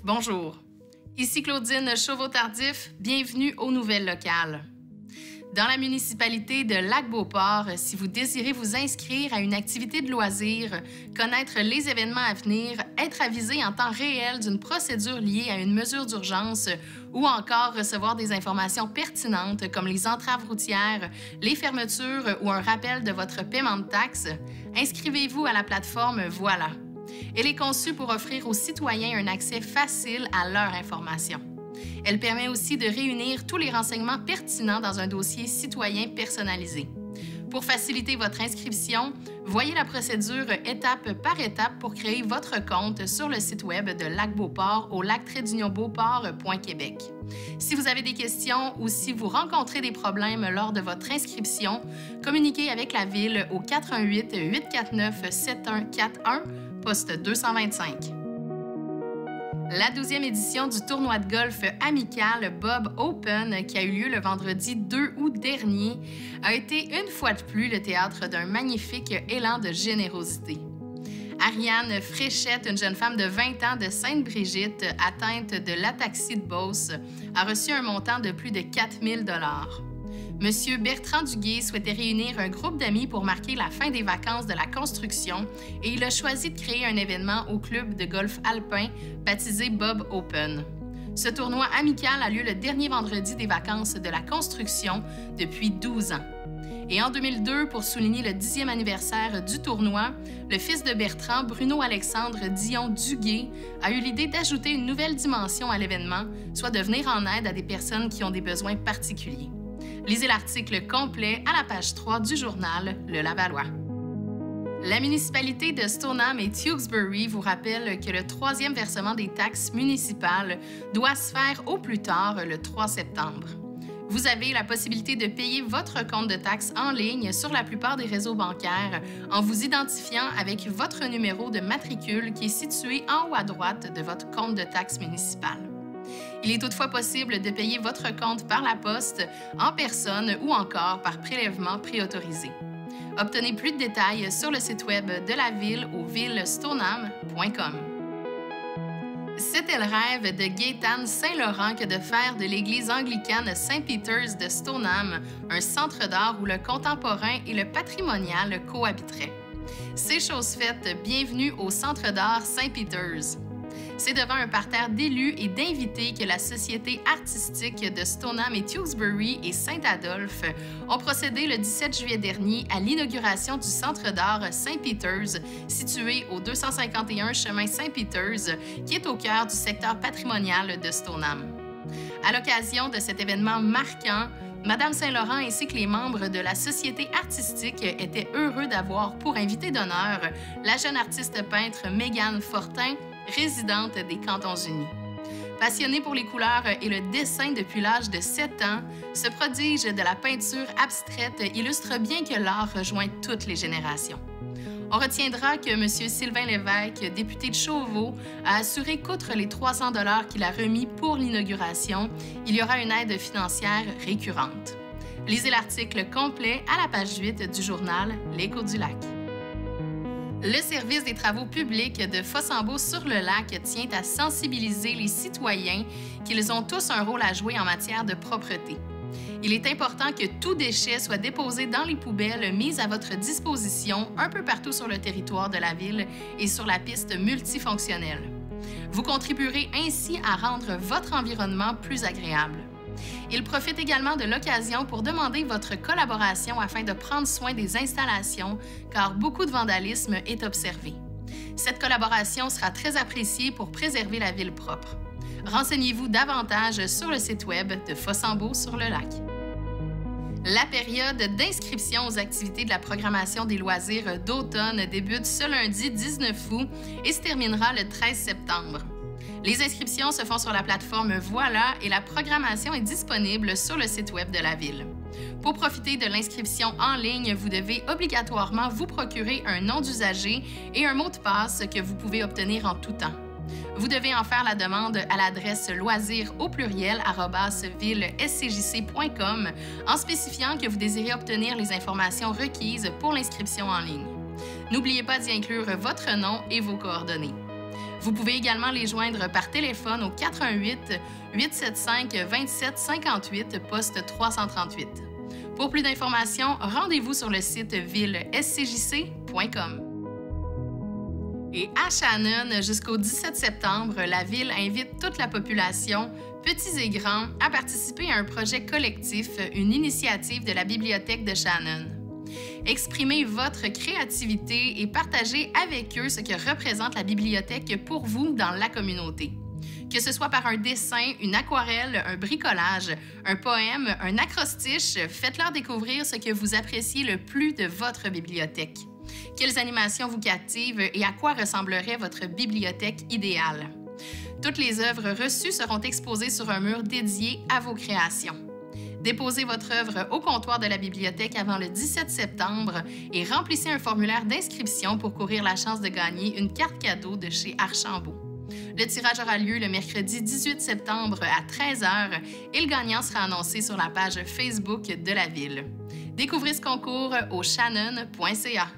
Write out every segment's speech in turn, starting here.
Bonjour, ici Claudine Chauveau-Tardif, bienvenue aux nouvelles locales. Dans la municipalité de Lac-Beauport, si vous désirez vous inscrire à une activité de loisir, connaître les événements à venir, être avisé en temps réel d'une procédure liée à une mesure d'urgence ou encore recevoir des informations pertinentes comme les entraves routières, les fermetures ou un rappel de votre paiement de taxes, inscrivez-vous à la plateforme Voilà. Elle est conçue pour offrir aux citoyens un accès facile à leur information. Elle permet aussi de réunir tous les renseignements pertinents dans un dossier citoyen personnalisé. Pour faciliter votre inscription, voyez la procédure étape par étape pour créer votre compte sur le site web de Lac-Beauport au lac-beauport.québec. Si vous avez des questions ou si vous rencontrez des problèmes lors de votre inscription, communiquez avec la Ville au 418-849-7141, poste 225. La 12e édition du tournoi de golf amical Bob Open, qui a eu lieu le vendredi 2 août dernier, a été une fois de plus le théâtre d'un magnifique élan de générosité. Ariane Fréchette, une jeune femme de 20 ans de Sainte-Brigitte, atteinte de l'ataxie de Beauce, a reçu un montant de plus de 4 000 $. Monsieur Bertrand Duguay souhaitait réunir un groupe d'amis pour marquer la fin des vacances de la construction et il a choisi de créer un événement au club de golf alpin baptisé Bob Open. Ce tournoi amical a lieu le dernier vendredi des vacances de la construction depuis 12 ans. Et en 2002, pour souligner le 10e anniversaire du tournoi, le fils de Bertrand, Bruno-Alexandre Dion Duguay, a eu l'idée d'ajouter une nouvelle dimension à l'événement, soit de venir en aide à des personnes qui ont des besoins particuliers. Lisez l'article complet à la page 3 du journal Le Lavallois. La municipalité de Stoneham et Tewksbury vous rappelle que le 3e versement des taxes municipales doit se faire au plus tard le 3 septembre. Vous avez la possibilité de payer votre compte de taxes en ligne sur la plupart des réseaux bancaires en vous identifiant avec votre numéro de matricule qui est situé en haut à droite de votre compte de taxes municipales. Il est toutefois possible de payer votre compte par la poste, en personne ou encore par prélèvement préautorisé. Obtenez plus de détails sur le site web de la Ville au villestoneham.com. C'était le rêve de Gaétane Saint-Laurent que de faire de l'église anglicane Saint-Peter's de Stoneham un centre d'art où le contemporain et le patrimonial cohabiteraient. C'est chose faite, bienvenue au Centre d'art Saint-Peter's. C'est devant un parterre d'élus et d'invités que la Société artistique de Stoneham et Tewksbury et Saint-Adolphe ont procédé le 17 juillet dernier à l'inauguration du Centre d'art Saint-Peter's, situé au 251 chemin Saint-Peter's, qui est au cœur du secteur patrimonial de Stoneham. À l'occasion de cet événement marquant, Madame Saint-Laurent ainsi que les membres de la Société artistique étaient heureux d'avoir pour invité d'honneur la jeune artiste peintre Mégane Fortin, résidente des Cantons-Unis. Passionnée pour les couleurs et le dessin depuis l'âge de 7 ans, ce prodige de la peinture abstraite illustre bien que l'art rejoint toutes les générations. On retiendra que M. Sylvain Lévesque, député de Chauveau, a assuré qu'outre les 300 $ qu'il a remis pour l'inauguration, il y aura une aide financière récurrente. Lisez l'article complet à la page 8 du journal L'Écho du Lac. Le service des travaux publics de Fossambeau-sur-le-Lac tient à sensibiliser les citoyens qu'ils ont tous un rôle à jouer en matière de propreté. Il est important que tout déchet soit déposé dans les poubelles mises à votre disposition un peu partout sur le territoire de la ville et sur la piste multifonctionnelle. Vous contribuerez ainsi à rendre votre environnement plus agréable. Il profite également de l'occasion pour demander votre collaboration afin de prendre soin des installations, car beaucoup de vandalisme est observé. Cette collaboration sera très appréciée pour préserver la ville propre. Renseignez-vous davantage sur le site web de Fossambeau-sur-le-Lac. La période d'inscription aux activités de la programmation des loisirs d'automne débute ce lundi 19 août et se terminera le 13 septembre. Les inscriptions se font sur la plateforme Voilà et la programmation est disponible sur le site web de la Ville. Pour profiter de l'inscription en ligne, vous devez obligatoirement vous procurer un nom d'usager et un mot de passe que vous pouvez obtenir en tout temps. Vous devez en faire la demande à l'adresse loisirs@villescjc.com en spécifiant que vous désirez obtenir les informations requises pour l'inscription en ligne. N'oubliez pas d'y inclure votre nom et vos coordonnées. Vous pouvez également les joindre par téléphone au 418 875 27 58 poste 338. Pour plus d'informations, rendez-vous sur le site villescjc.com. Et à Shannon, jusqu'au 17 septembre, la Ville invite toute la population, petits et grands, à participer à un projet collectif, une initiative de la Bibliothèque de Shannon. Exprimez votre créativité et partagez avec eux ce que représente la bibliothèque pour vous dans la communauté. Que ce soit par un dessin, une aquarelle, un bricolage, un poème, un acrostiche, faites-leur découvrir ce que vous appréciez le plus de votre bibliothèque. Quelles animations vous captivent et à quoi ressemblerait votre bibliothèque idéale? Toutes les œuvres reçues seront exposées sur un mur dédié à vos créations. Déposez votre œuvre au comptoir de la bibliothèque avant le 17 septembre et remplissez un formulaire d'inscription pour courir la chance de gagner une carte cadeau de chez Archambault. Le tirage aura lieu le mercredi 18 septembre à 13h et le gagnant sera annoncé sur la page Facebook de la Ville. Découvrez ce concours au shannon.ca.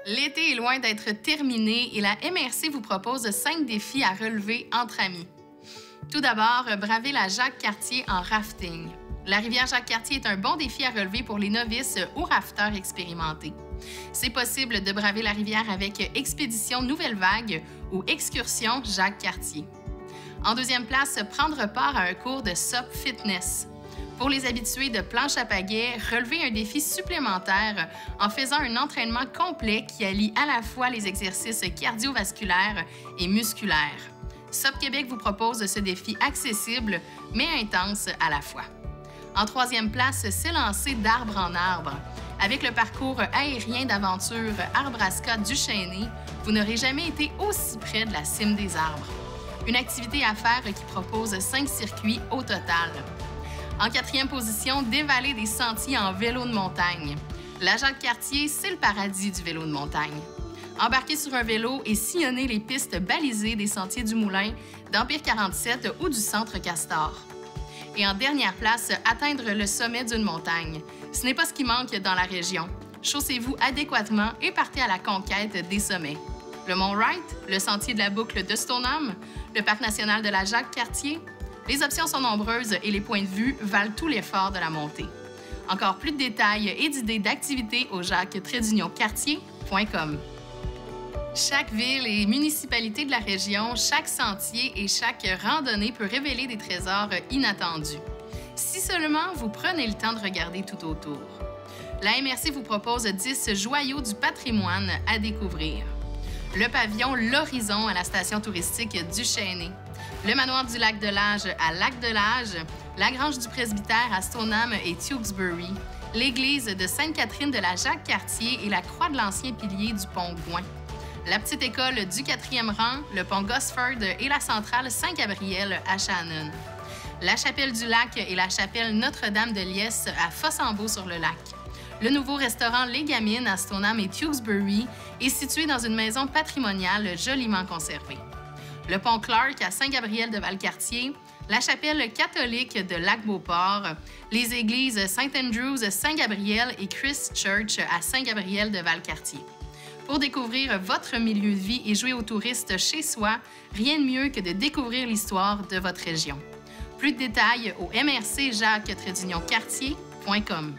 L'été est loin d'être terminé et la MRC vous propose 5 défis à relever entre amis. Tout d'abord, braver la Jacques-Cartier en rafting. La rivière Jacques-Cartier est un bon défi à relever pour les novices ou rafteurs expérimentés. C'est possible de braver la rivière avec Expédition Nouvelle Vague ou Excursion Jacques-Cartier. En deuxième place, prendre part à un cours de SUP Fitness. Pour les habitués de planche à pagaie, relevez un défi supplémentaire en faisant un entraînement complet qui allie à la fois les exercices cardiovasculaires et musculaires. SOP Québec vous propose ce défi accessible mais intense à la fois. En troisième place, s'élancer d'arbre en arbre. Avec le parcours aérien d'aventure Arbrasca du Chêné, vous n'aurez jamais été aussi près de la cime des arbres. Une activité à faire qui propose 5 circuits au total. En quatrième position, dévaler des sentiers en vélo de montagne. La Jacques-Cartier, c'est le paradis du vélo de montagne. Embarquer sur un vélo et sillonner les pistes balisées des sentiers du Moulin, d'Empire 47 ou du Centre Castor. Et en dernière place, atteindre le sommet d'une montagne. Ce n'est pas ce qui manque dans la région. Chaussez-vous adéquatement et partez à la conquête des sommets. Le Mont Wright, le sentier de la boucle de Stoneham, le parc national de la Jacques-Cartier. Les options sont nombreuses et les points de vue valent tout l'effort de la montée. Encore plus de détails et d'idées d'activités au jacques-cartier.com. Chaque ville et municipalité de la région, chaque sentier et chaque randonnée peut révéler des trésors inattendus. Si seulement vous prenez le temps de regarder tout autour. La MRC vous propose 10 joyaux du patrimoine à découvrir. Le pavillon L'Horizon à la station touristique du Chêné. Le manoir du Lac-de-L'Âge à Lac-de-l'Âge, la grange du presbytère à Stoneham et Tewksbury, l'église de Sainte-Catherine de la Jacques-Cartier et la croix de l'ancien pilier du pont Gouin, la petite école du 4e rang, le pont Gosford et la centrale Saint-Gabriel à Shannon, la chapelle du Lac et la chapelle Notre-Dame de Liesse à Fossambeau-sur-le-Lac. Le nouveau restaurant Les Gamines à Stoneham et Tewksbury est situé dans une maison patrimoniale joliment conservée. Le pont Clark à Saint-Gabriel-de-Valcartier, la chapelle catholique de Lac-Beauport, les églises St. Andrews, Saint-Gabriel et Christ Church à Saint-Gabriel-de-Valcartier. Pour découvrir votre milieu de vie et jouer aux touristes chez soi, rien de mieux que de découvrir l'histoire de votre région. Plus de détails au mrcjacques-cartier.com.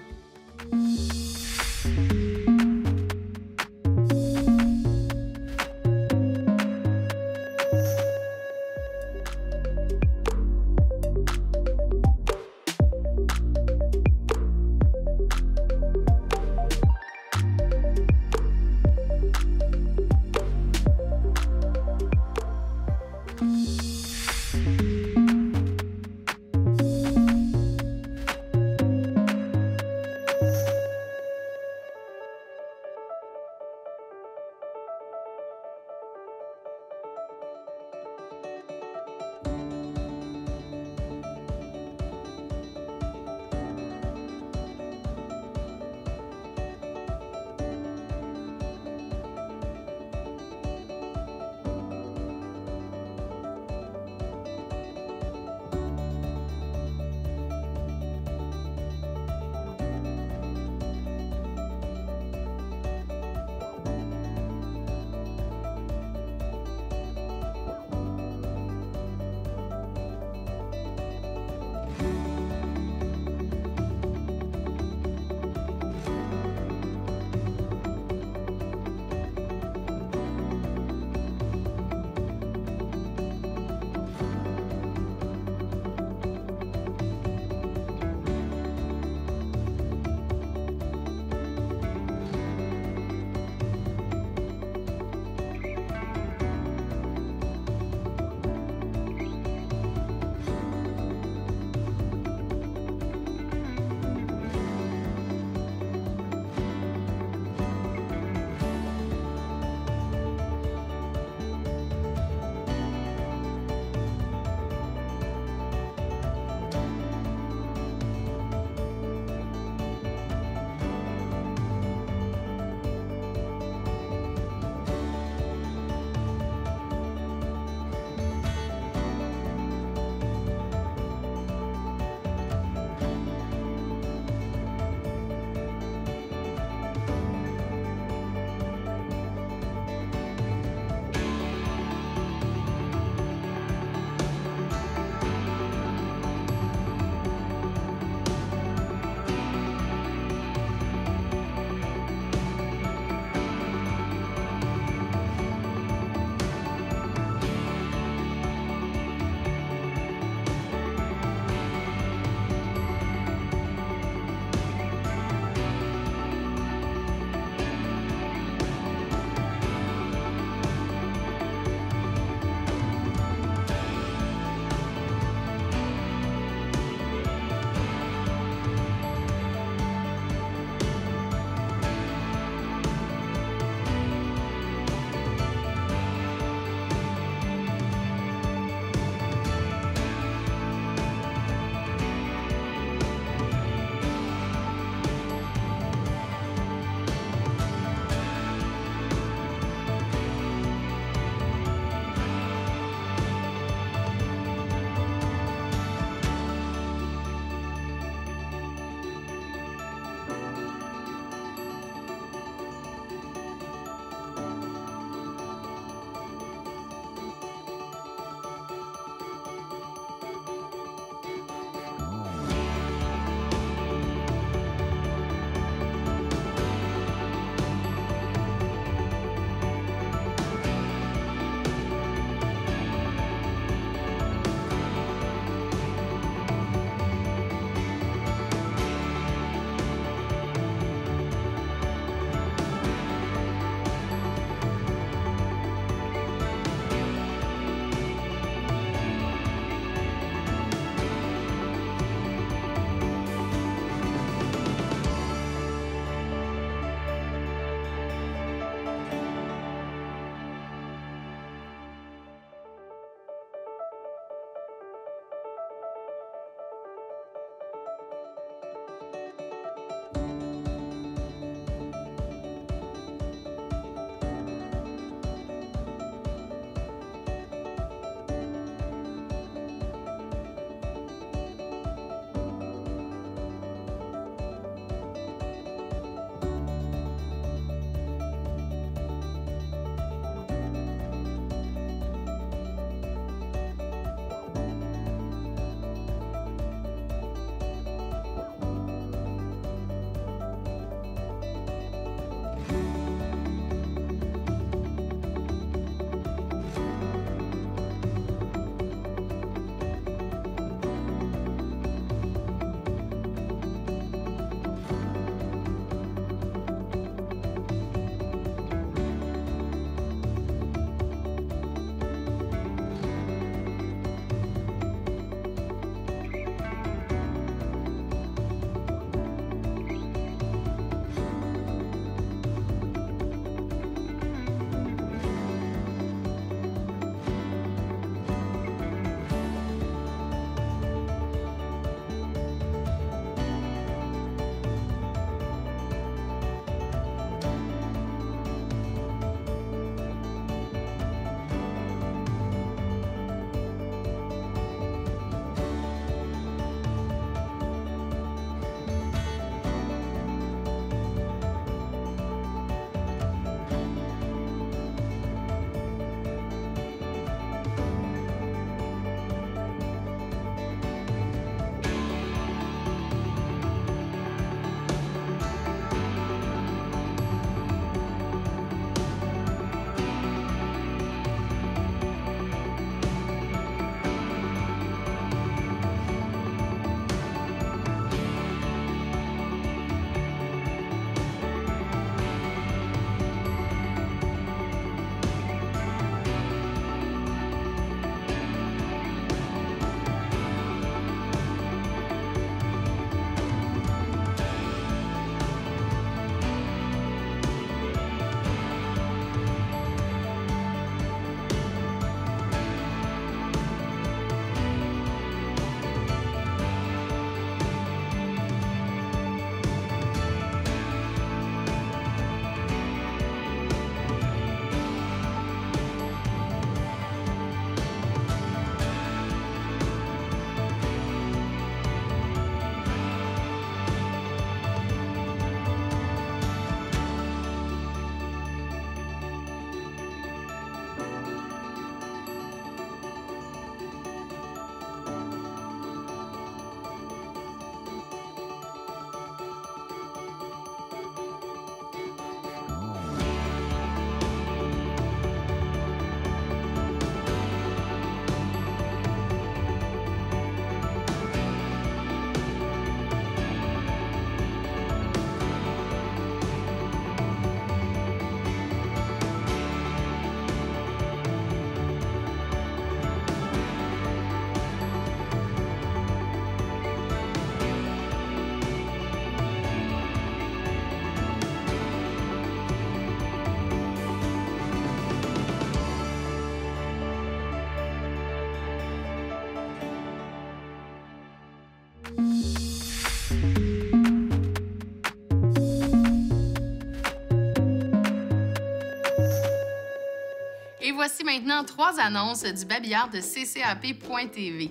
voici maintenant 3 annonces du babillard de ccap.tv.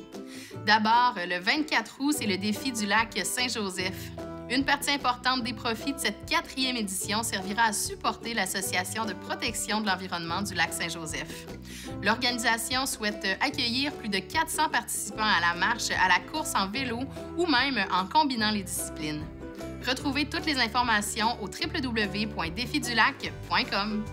D'abord, le 24 août, c'est le défi du lac Saint-Joseph. Une partie importante des profits de cette 4e édition servira à supporter l'Association de protection de l'environnement du lac Saint-Joseph. L'organisation souhaite accueillir plus de 400 participants à la marche, à la course en vélo ou même en combinant les disciplines. Retrouvez toutes les informations au www.défidulac.com.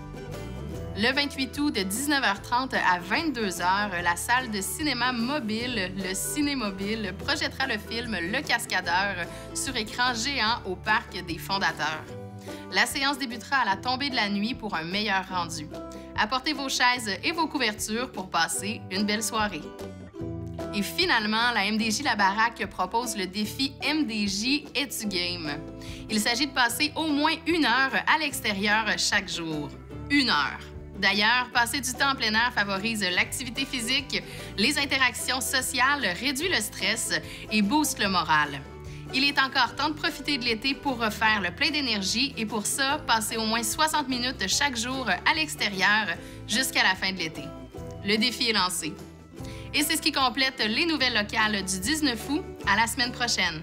Le 28 août, de 19h30 à 22h, la salle de cinéma mobile, le Cinémobile, projettera le film Le Cascadeur sur écran géant au Parc des Fondateurs. La séance débutera à la tombée de la nuit pour un meilleur rendu. Apportez vos chaises et vos couvertures pour passer une belle soirée. Et finalement, la MDJ La Baraque propose le défi MDJ Es-tu game? Il s'agit de passer au moins 1 heure à l'extérieur chaque jour. 1 heure. D'ailleurs, passer du temps en plein air favorise l'activité physique, les interactions sociales, réduit le stress et booste le moral. Il est encore temps de profiter de l'été pour refaire le plein d'énergie et pour ça, passer au moins 60 minutes chaque jour à l'extérieur jusqu'à la fin de l'été. Le défi est lancé. Et c'est ce qui complète les nouvelles locales du 19 août. À la semaine prochaine.